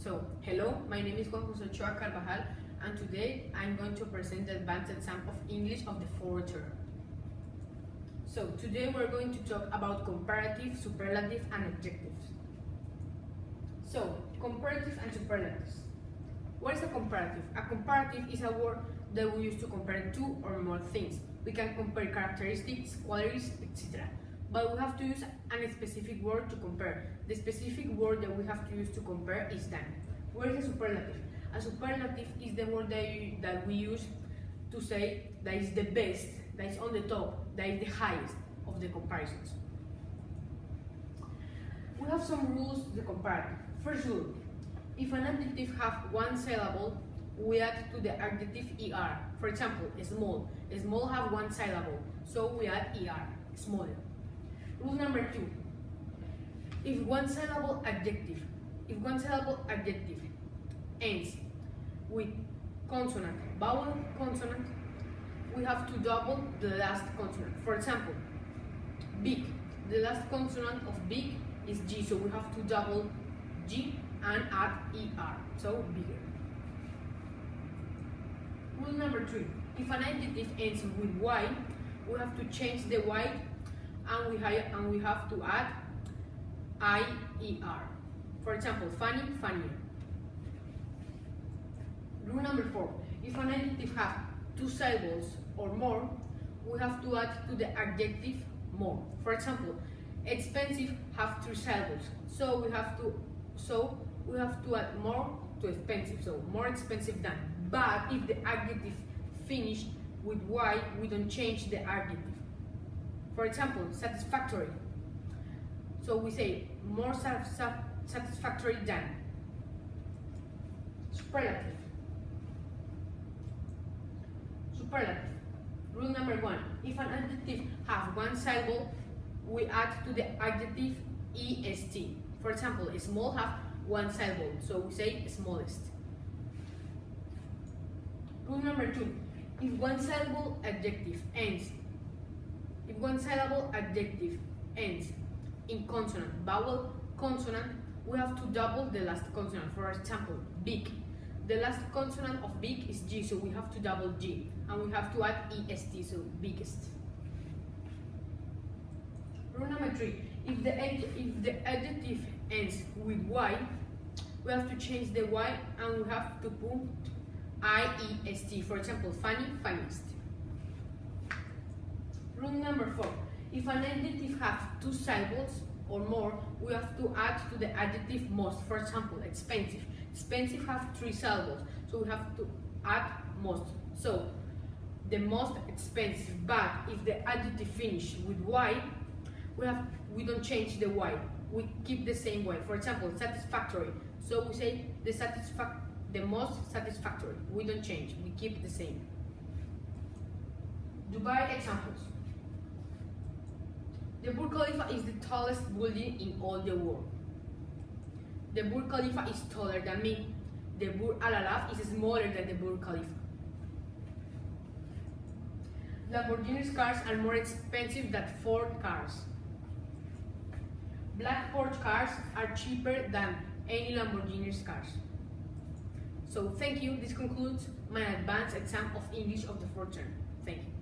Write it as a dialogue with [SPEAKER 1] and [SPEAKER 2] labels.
[SPEAKER 1] So, hello, my name is Juan Jose Ochoa Carvajal, and today I'm going to present the advanced exam of English of the fourth term. So, today we're going to talk about comparative, superlative, and adjectives. So, comparative and superlatives. What is a comparative? A comparative is a word that we use to compare two or more things. We can compare characteristics, qualities, etc. But we have to use a specific word to compare. The specific word that we have to use to compare is than. What is a superlative? A superlative is the word that we use to say that is the best, that is on the top, that is the highest of the comparisons. We have some rules to the comparative. First rule, if an adjective has one syllable, we add to the adjective er. For example, small. Small have one syllable, so we add er, smaller. Rule number 2. If one syllable adjective ends with consonant, vowel consonant, we have to double the last consonant. For example, big. The last consonant of big is G, so we have to double G and add ER, so bigger. Rule number 3. If an adjective ends with Y, we have to change the Y and we have to add IER. For example, funny, funnier. Rule number 4. If an adjective has two syllables or more, we have to add to the adjective more. For example, expensive have 3 syllables, so we have to add more to expensive, so more expensive than. But if the adjective finished with Y, we don't change the adjective. For example, satisfactory. So we say more satisfactory than. Superlative. Superlative. Rule number 1. If an adjective has one syllable, we add to the adjective est. For example, small have one syllable, so we say smallest. Rule number 2. If one syllable adjective ends in consonant, vowel consonant, we have to double the last consonant. For example, big. The last consonant of big is G, so we have to double G, and we have to add EST, so biggest. Rule number 3. If the adjective ends with Y, we have to change the Y and we have to put IEST. For example, funny, funniest. Rule number 4. If an adjective has 2 syllables or more, we have to add to the adjective most. For example, expensive. Expensive have 3 syllables, so we have to add most. So, the most expensive. But if the adjective finishes with Y, we don't change the Y. We keep the same way. For example, satisfactory. So we say the most satisfactory. We don't change. We keep the same. Dubai examples. The Burj Khalifa is the tallest building in all the world. The Burj Khalifa is taller than me. The Burj Al Arab is smaller than the Burj Khalifa. Lamborghini cars are more expensive than Ford cars. Black Porsche cars are cheaper than any Lamborghini cars. So thank you. This concludes my advanced exam of English of the fourth term. Thank you.